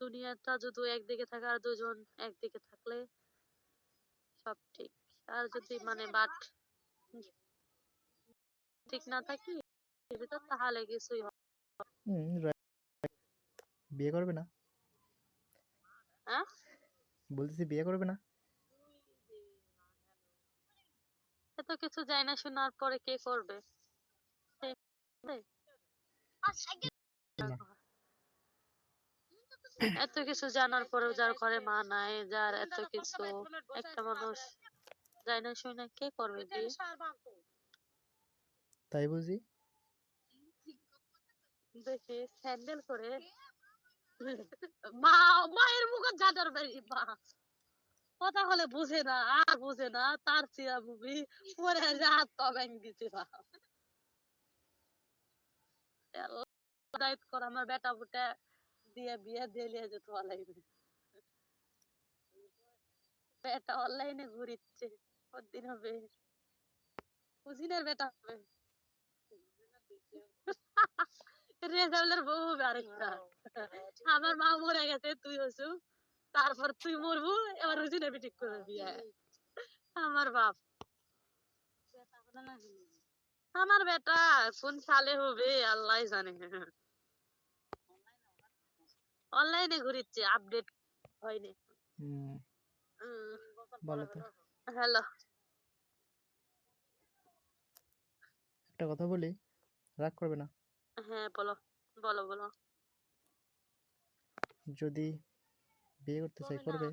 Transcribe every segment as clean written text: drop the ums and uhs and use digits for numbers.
দুনিয়াটা যদি একদিকে থাকে আর দুজন একদিকে থাকলে সব ঠিক। আর যদি মানে বাট ঠিক না থাকি তাহলে কিছুই হবে। বিয়ে করবে না? হ্যাঁ, বলতেছি বিয়ে করবে না? এত কিছু যাই না শোনার পরে কে করবে? না। এত কিছু জানার পরেও যার ঘরে মা নাই, যার এত কিছু, একটা মানুষ যাই না শুনে কে করবে বিয়ে? তাই বুঝি? দেখি স্যান্ডেল করে মা, মায়ের মুখে জানার বাড়ি মা কথা বলে বুঝে না, আর বুঝে না তার চিরা মুভি পরে হাত পা ভেঙে দিতে মা। দায়িত্ব কর আমার বেটা বুটা দিয়ে বিয়ে দিয়ে নিয়ে যেত অনলাইনে। বেটা অনলাইনে ঘুরিচ্ছে, কতদিন হবে? কুজিনের বেটা হবে। রেজাউলের বউ হবে আরেকটা। আমার মা মরে গেছে, তুই হইছু, তারপর তুই মরবু, এবার হুজিনে ঠিক করে বিয়ে। আমার বাপ, আমার বেটা কোন সালে হবে আল্লাহ জানে। অনলাইনে ঘুরিচ্ছে, আপডেট হয়নি। বলো তো, হ্যালো, একটা কথা বলি, রাগ করবে না? হ্যাঁ বলো, বলো বলো। যদি বিয়ে করতে চাই, করবে?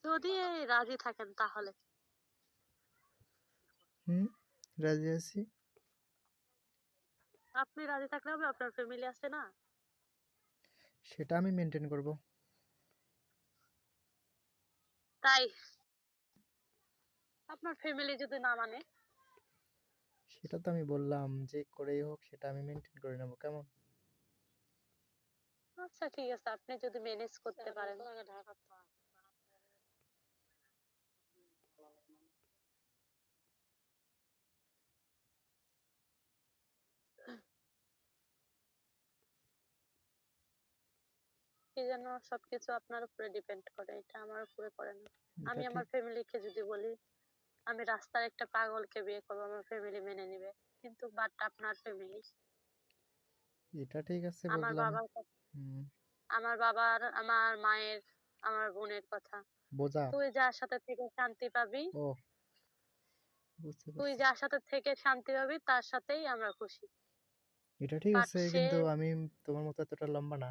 যদি রাজি থাকেন তাহলে। রাজি আছি। আপনি রাজি থাকলে হবে, আপনার ফ্যামিলি আছে না? সেটা আমি মেনটেন করব। তাই আপনার ফ্যামিলি যদি না মানে? সেটা তো আমি বললাম যে করেই হোক সেটা আমি মেনটেন করে নেব, কেমন? আচ্ছা ঠিক আছে, আপনি যদি ম্যানেজ করতে পারেন। কি যেন সবকিছু আপনার উপরে ডিপেন্ড করে, এটা আমার উপরে করে না। এটা আমি আমার ঠিক। ফ্যামিলিকে যদি বলি আমি রাস্তার একটা পাগলকে বিয়ে করবো, আমার ফ্যামিলি মেনে নিবে, কিন্তু বাট আপনার ফ্যামিলি, এটা ঠিক আছে, আমার বুঝলাম। বাবার হুম। আমার বাবার, আমার মায়ের, আমার বোনের কথা, বোঝা। তুই যার সাথে থেকে শান্তি পাবি, ও, বুঝতে তুই পারছি। যার সাথে থেকে শান্তি পাবি তার সাথেই আমরা খুশি। এটা ঠিক বাট আছে, সে, কিন্তু আমি তোমার মতো এতটা লম্বা না।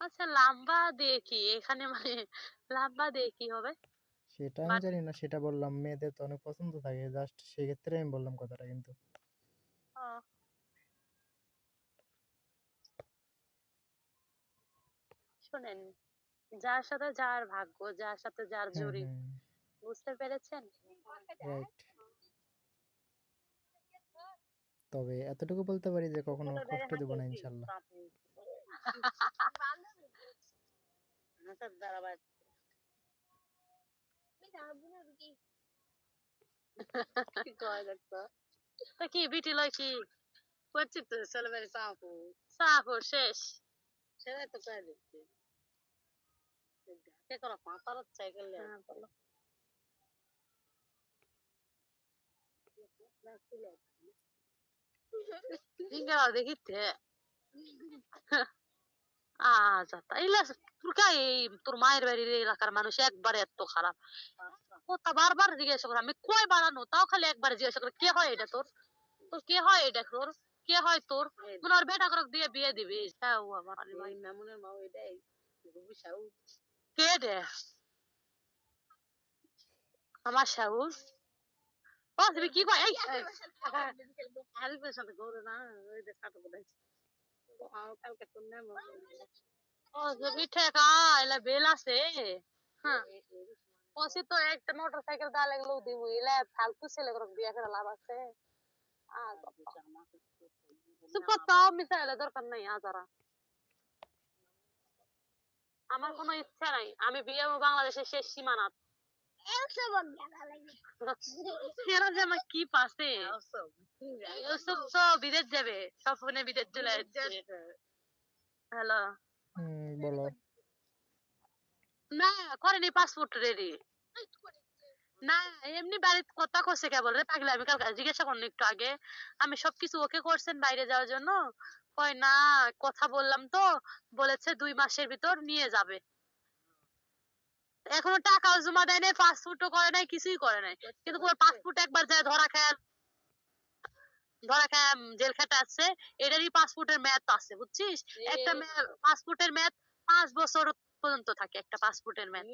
আচ্ছা লম্বা দিয়ে কি এখানে মানে, লম্বা দিয়ে কি হবে? সেটা আমি বাট জানি না, সেটা বললাম মেয়েদের তো অনেক পছন্দ থাকে, জাস্ট সেক্ষেত্রে আমি বললাম কথাটা, কিন্তু শোনেন, যার সাথে যার ভাগ্য, যার সাথে যার হ্যাঁ, জুড়ি, হ্যাঁ, বুঝতে পেরেছেন? রাইট। তবে এতটুকু বলতে পারি যে কখনো কষ্ট দেব না, ইনশাল্লাহ। তা কি বিটি লয় কি করছি তো ছেলেমেয়ে সাফর শেষ সেটাই তো কয়ে দিচ্ছি। কে করো পাঁচ সাইকেল বলো। সিঙ্গারা দেখিতে আচ্ছা তাইলে তোর মায়ের বাড়ির এলাকার মানুষ একবারে এত খারাপ? ও তা বারবার জিজ্ঞাসা করে, আমি কয় বাড়ানো তাও খালি একবার জিজ্ঞাসা করে কে হয় এটা তোর, তোর কে হয় এটা তোর, কে হয় তোর, মনে আর বেটা করে দিয়ে বিয়ে দিবি। মেমনের মা এটাই কে দে আমার সাহস। ও তুমি কি কয় এই আরিফের সাথে ঘুরে না, ওই যে খাটো বোধহয় কালকে তোর নেম ও তুমি ঠেকা এলা বেল আছে। হ্যাঁ ওসি তো একটা মোটর সাইকেল দা লাগলো দিব, এলা ফালতু ছেলে করে বিয়ে করে লাভ আছে? চুপ করতাম মিসাইলে দরকার নাই আজারা। আমার কোনো ইচ্ছা নাই, আমি বিয়ে বাংলাদেশের শেষ সীমানা। এরা যে আমার কি পাশে সব সব বিদেশ যাবে, সব ফোনে বিদেশ চলে যাচ্ছে। হ্যালো, বলো। না করেনি পাসপোর্ট রেডি। না এমনি বাড়িতে কথা কইছে কেবল রে পাগলা, আমি কালকে জিজ্ঞাসা করনি একটু আগে, আমি সবকিছু ওকে করছেন বাইরে যাওয়ার জন্য, কয় না কথা বললাম তো, বলেছে 2 মাসের ভিতর নিয়ে যাবে। এখনো টাকাও জমা দেয় নাই, পাসপোর্টও করে নাই, কিছুই করে নাই, কিন্তু পাসপোর্ট একবার যায় ধরা খায় জেল খাটা আছে, এটারই পাসপোর্টের মেয়াদ আছে বুঝছিস, একটা পাসপোর্টের মেয়াদ 5 বছর পর্যন্ত থাকে, একটা পাসপোর্টের মেয়াদ।